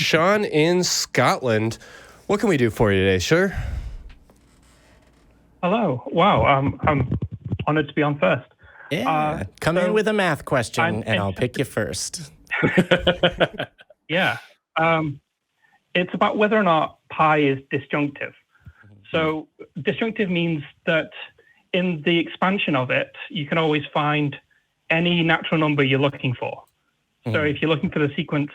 Sean in Scotland. What can we do for you today, sir? Hello. Wow. I'm honored to be on first. Yeah. Come in with a math question, and I'll pick you first. Yeah. It's about whether or not pi is disjunctive. So disjunctive means that in the expansion of it, you can always find any natural number you're looking for. So if you're looking for the sequence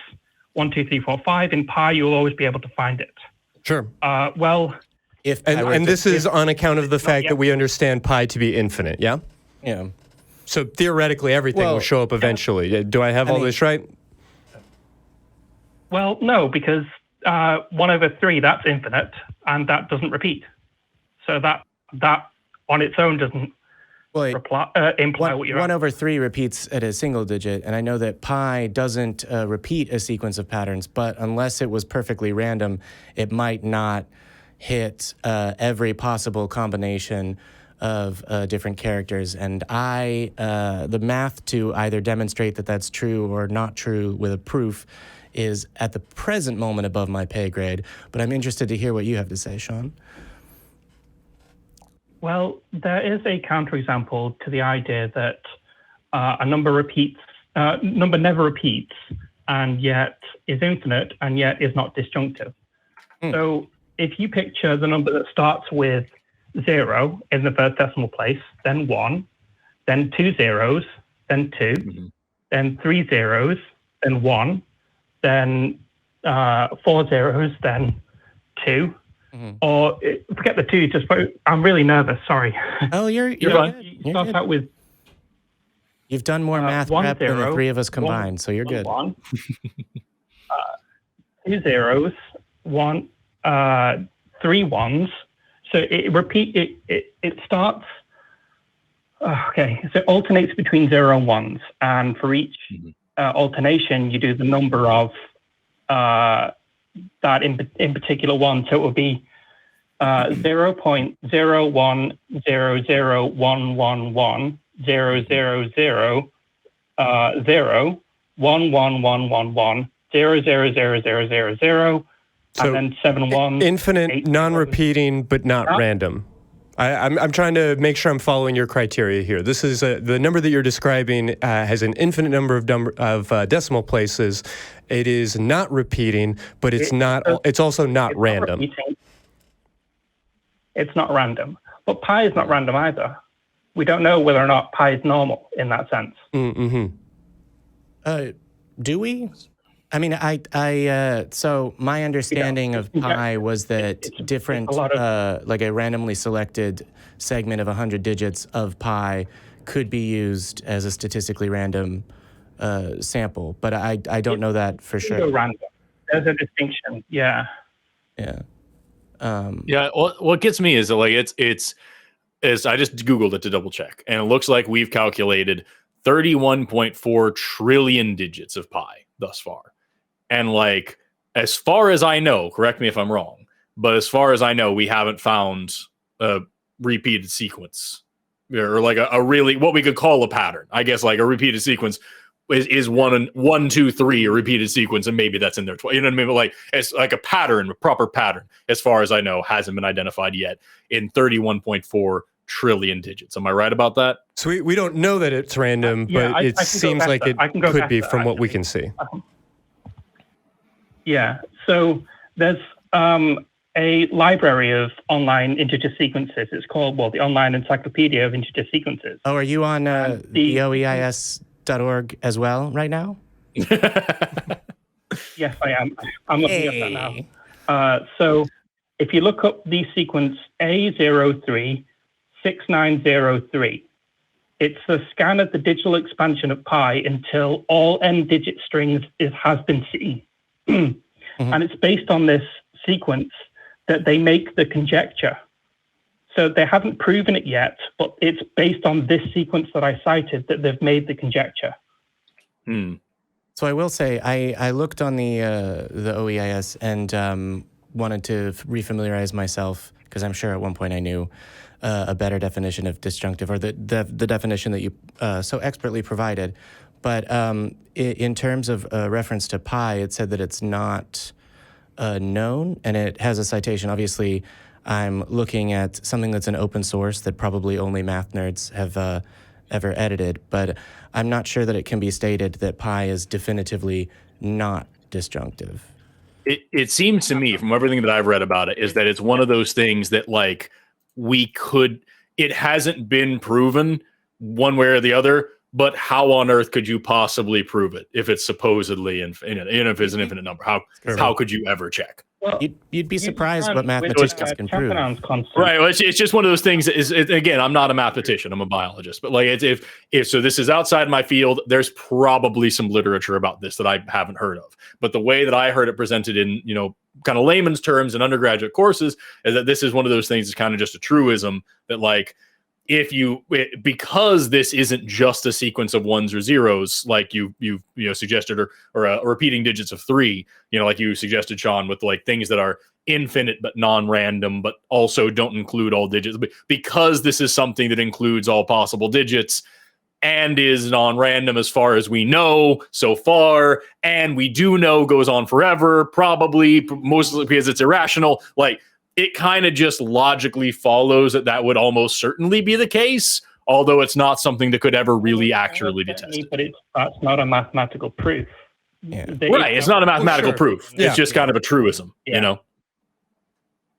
1, 2, 3, 4, 5 in pi, you'll always be able to find it. Sure. And this is on account of the fact that we understand pi to be infinite, yeah? Yeah. So theoretically, everything will show up eventually. Do I have all this right? Well, no, because 1/3, that's infinite, and that doesn't repeat. So that on its own doesn't imply what you're 1/3 repeats at a single digit, and I know that pi doesn't repeat a sequence of patterns, but unless it was perfectly random, it might not hit every possible combination of different characters. And the math to either demonstrate that that's true or not true with a proof is at the present moment above my pay grade, but I'm interested to hear what you have to say, Sean. Well, there is a counterexample to the idea that a number never repeats, and yet is infinite, and yet is not disjunctive. So if you picture the number that starts with 0 in the first decimal place, then 1, then 2 zeros, then 2, then 3 zeros, then 1, then 4 zeros, then 2. Or forget the 2. I'm really nervous. Sorry. Oh, you're fine. You start out with. You've done more math prep than the three of us combined, so you're good. 1, 2 zeros, 1, 3 ones. So it starts. Okay, so it alternates between 0 and 1s, and for each alternation, you do the number of that in particular one. So it will be 0.0100111 000 11111 00000, and then 7 ones. Infinite, non-repeating, but not random. I'm trying to make sure I'm following your criteria here. This is the number that you're describing has an infinite number of decimal places. It is not repeating, but it's also not random. It's not random, but pi is not random either. We don't know whether or not pi is normal in that sense. Do we? I mean, so my understanding of pi was that different, like a randomly selected segment of 100 digits of pi could be used as a statistically random sample, but I don't know that for sure. Random. There's a distinction, yeah. Yeah. What gets me is that, like, it's I just Googled it to double check, and it looks like we've calculated 31.4 trillion digits of pi thus far. And, like, as far as I know, correct me if I'm wrong, but as far as I know, we haven't found a repeated sequence, or like a really what we could call a pattern. I guess like a repeated sequence is 1, 2, 3, a repeated sequence, and maybe that's in there. You know what I mean? But like it's like a pattern, a proper pattern, as far as I know, hasn't been identified yet in 31.4 trillion digits. Am I right about that? So we don't know that it's random, but it seems like it could be from what we can see. Yeah, so there's a library of online integer sequences. It's called, the Online Encyclopedia of Integer Sequences. Oh, are you on the oeis.org as well right now? Yes, I am. I'm looking at that now. So if you look up the sequence A036903, it's a scan of the digital expansion of pi until all n-digit strings has been seen. And it's based on this sequence that they make the conjecture. So they haven't proven it yet, but it's based on this sequence that I cited that they've made the conjecture. So I will say, I looked on the OEIS and wanted to refamiliarize myself, because I'm sure at one point I knew a better definition of disjunctive, or the definition that you so expertly provided. But in terms of reference to pi, it said that it's not known, and it has a citation. Obviously, I'm looking at something that's an open source that probably only math nerds have ever edited, but I'm not sure that it can be stated that pi is definitively not disjunctive. It seems to me, from everything that I've read about it, is that it's one of those things that, like, it hasn't been proven one way or the other, but how on earth could you possibly prove it if it's supposedly infinite, and if it's an infinite number? How could you ever check? Well, You'd be surprised what mathematicians can prove. Right. Well, it's just one of those things. Again, I'm not a mathematician. I'm a biologist. But like, if so, this is outside my field. There's probably some literature about this that I haven't heard of. But the way that I heard it presented in, kind of layman's terms in undergraduate courses is that this is one of those things that's kind of just a truism that, like, because this isn't just a sequence of ones or zeros, like you suggested, or repeating digits of 3, like you suggested, Sean, with like things that are infinite but non-random, but also don't include all digits. But because this is something that includes all possible digits and is non-random as far as we know so far, and we do know goes on forever, probably mostly because it's irrational, like, it kind of just logically follows that would almost certainly be the case, although it's not something that could ever really actually be tested. But that's not a mathematical proof. Yeah. Right, it's not a mathematical proof. It's just kind of a truism,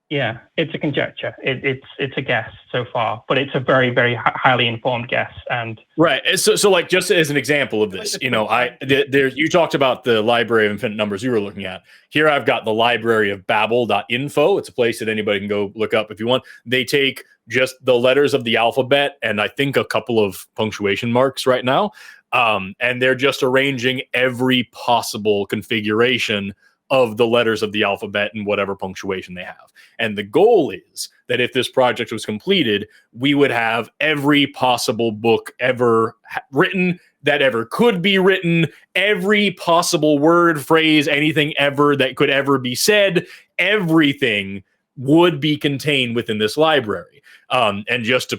Yeah, it's a conjecture. It's a guess so far, but it's a very, very highly informed guess. And right, so like, just as an example of this, you talked about the library of infinite numbers you were looking at. Here I've got the library of Babel.info. It's a place that anybody can go look up if you want. They take just the letters of the alphabet and I think a couple of punctuation marks right now, and they're just arranging every possible configuration of the letters of the alphabet and whatever punctuation they have. And the goal is that if this project was completed, we would have every possible book ever written that ever could be written, every possible word, phrase, anything ever that could ever be said, everything would be contained within this library. And just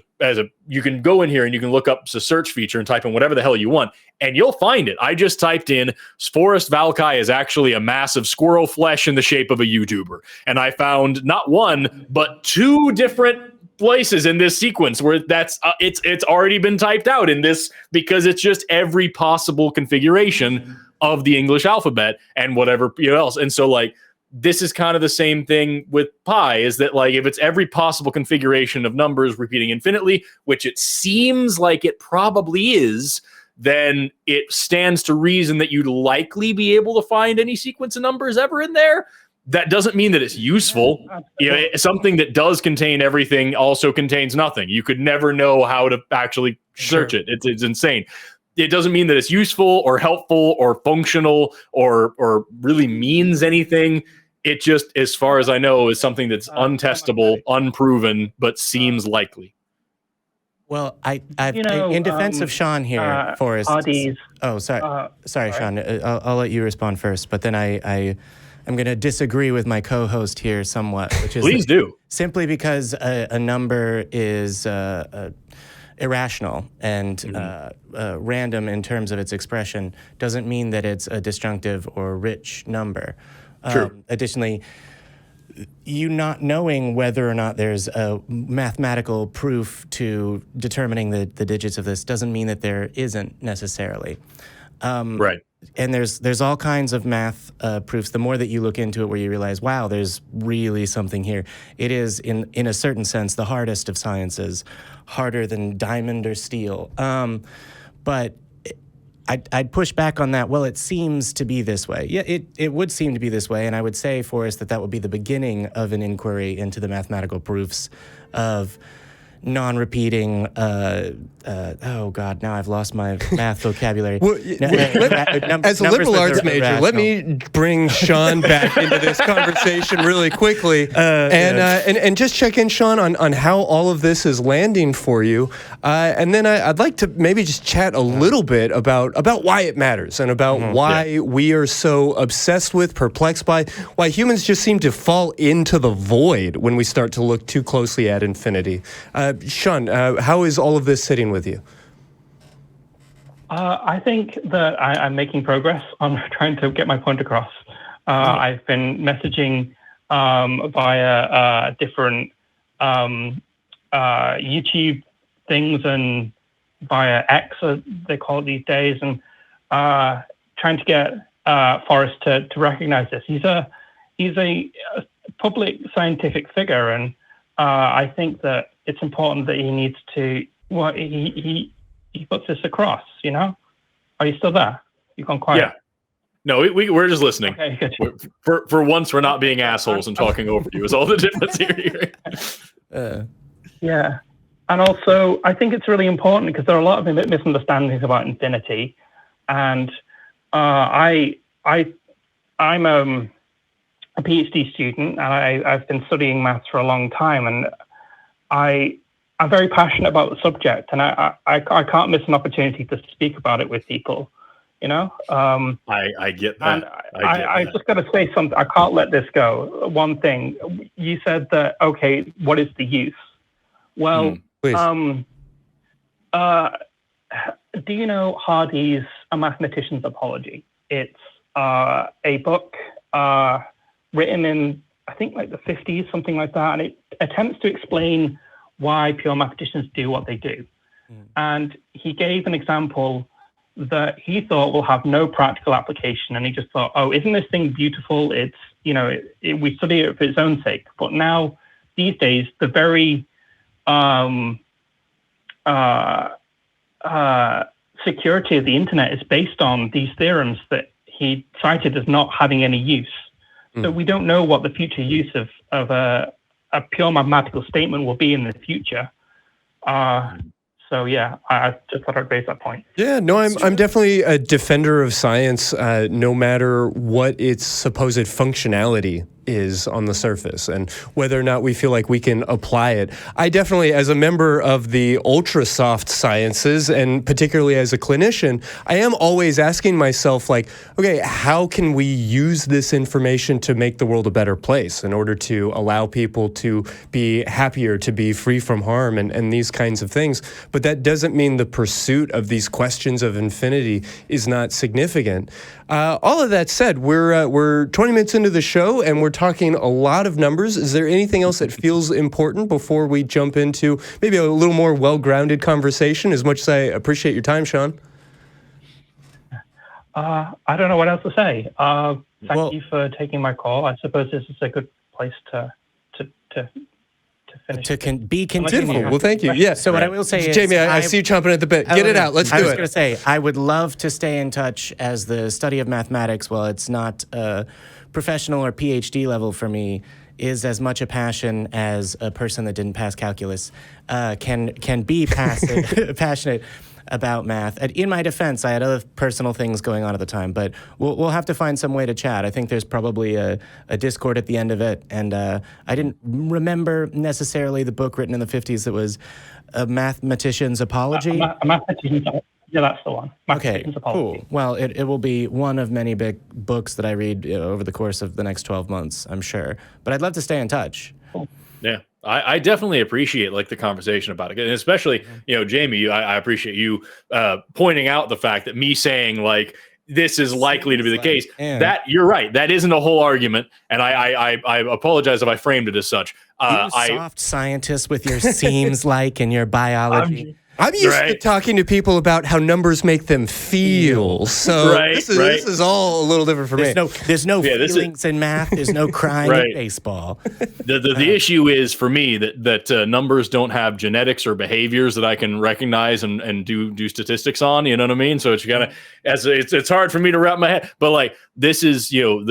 you can go in here and you can look up the search feature and type in whatever the hell you want, and you'll find it. I just typed in Forrest Valkai is actually a mass of squirrel flesh in the shape of a YouTuber. And I found not one, but 2 different places in this sequence where it's already been typed out in this, because it's just every possible configuration of the English alphabet and whatever else. And so, like, this is kind of the same thing with pi, is that, like, if it's every possible configuration of numbers repeating infinitely, which it seems like it probably is, then it stands to reason that you'd likely be able to find any sequence of numbers ever in there. That doesn't mean that it's useful. Something that does contain everything also contains nothing. You could never know how to actually search it. It's insane. It doesn't mean that it's useful or helpful or functional or really means anything. It just, as far as I know, is something that's untestable, unproven, but seems likely. Well, in defense of Sean here, Forrest. Sorry, Sean. I'll let you respond first, but then I'm going to disagree with my co-host here somewhat, which is please do. Simply because a number is irrational and random in terms of its expression doesn't mean that it's a disjunctive or rich number. True. Additionally, you not knowing whether or not there's a mathematical proof to determining the digits of this doesn't mean that there isn't necessarily. Right. And there's all kinds of math proofs. The more that you look into it, where you realize, wow, there's really something here. It is, in a certain sense, the hardest of sciences, harder than diamond or steel. But I'd push back on that. Well, it seems to be this way. Yeah, it would seem to be this way, and I would say, Forrest, that would be the beginning of an inquiry into the mathematical proofs of non-repeating, oh God, now I've lost my math vocabulary. As a liberal arts major, let me bring Sean back into this conversation really quickly, and just check in, Sean, on how all of this is landing for you, and then I'd like to maybe just chat a little bit about why it matters and about why we are so obsessed with, perplexed by, why humans just seem to fall into the void when we start to look too closely at infinity. Sean, how is all of this sitting with you? I think that I'm making progress on trying to get my point across. I've been messaging via different YouTube things and via X, they call it these days, and trying to get Forrest to recognize this. He's a public scientific figure, and I think that it's important that he needs to. Well, he puts this across. You know, are you still there? You've gone quiet. Yeah. No, we're just listening. Okay, good. For once, we're not being assholes and talking over you. Is all the difference here? Yeah, and also I think it's really important because there are a lot of misunderstandings about infinity, and I'm a PhD student, and I've been studying maths for a long time, and I'm very passionate about the subject, and I can't miss an opportunity to speak about it with people. You know, I get that. And I just got to say something. I can't let this go. One thing you said that. Okay, what is the use? Well, do you know Hardy's A Mathematician's Apology? It's a book written in, I think, like the 50s, something like that, and it attempts to explain why pure mathematicians do what they do. And he gave an example that he thought will have no practical application, and he just thought, oh, isn't this thing beautiful? It's, you know, we study it for its own sake. But now, these days, the very security of the internet is based on these theorems that he cited as not having any use. So we don't know what the future use of a pure mathematical statement will be in the future. So yeah, I just thought I'd raise that point. Yeah, no, I'm definitely a defender of science, no matter what its supposed functionality is on the surface and whether or not we feel like we can apply it. I definitely, as a member of the ultra soft sciences, and particularly as a clinician, I am always asking myself, like, okay, how can we use this information to make the world a better place in order to allow people to be happier, to be free from harm and these kinds of things. But that doesn't mean the pursuit of these questions of infinity is not significant. All of that said, we're 20 minutes into the show and we're talking a lot of numbers. Is there anything else that feels important before we jump into maybe a little more well-grounded conversation, as much as I appreciate your time, Sean? I don't know what else to say. Thank you for taking my call. I suppose this is a good place to finish. Be continued. Well, thank you. Yeah. So what I will say is, Jamie, I see you chomping at the bit. Get it out. Let's do it. I was going to say, I would love to stay in touch, as the study of mathematics, while it's not professional or PhD level for me, is as much a passion as a person that didn't pass calculus can be passionate about math. In my defense, I had other personal things going on at the time, but we'll have to find some way to chat. I think there's probably a Discord at the end of it, and I didn't remember necessarily the book written in the 50s that was A Mathematician's Apology. A Mathematician's, yeah, that's the one. Okay, cool. Well, it will be one of many big books that I read over the course of the next 12 months, I'm sure. But I'd love to stay in touch. Cool. Yeah. I definitely appreciate like the conversation about it, and especially, you know, Jamie, I appreciate you pointing out the fact that me saying like this is likely to be the case. That you're right. That isn't a whole argument, and I apologize if I framed it as such. You soft scientist with your seems like and your biology. I'm used to talking to people about how numbers make them feel. So this is all a little different for me. There's no feelings in math. There's no crying in baseball. The issue is for me that numbers don't have genetics or behaviors that I can recognize and do statistics on. You know what I mean? So it's kind of it's hard for me to wrap my head. But like this is, you know,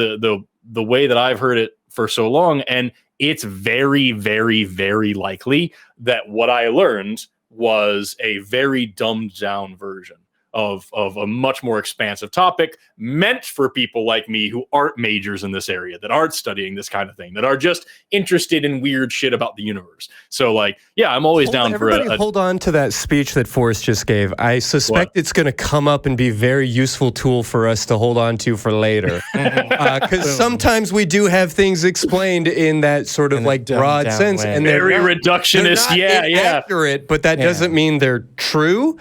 the way that I've heard it for so long, and it's very, very, very likely that what I learned was a very dumbed down version of a much more expansive topic meant for people like me who aren't majors in this area, that aren't studying this kind of thing, that are just interested in weird shit about the universe. So like, yeah, I'm always down for hold on to that speech that Forrest just gave. I suspect it's going to come up and be a very useful tool for us to hold on to for later. Because sometimes we do have things explained in that sort of like broad sense. And very reductionist. They're not inaccurate, but that doesn't mean they're true.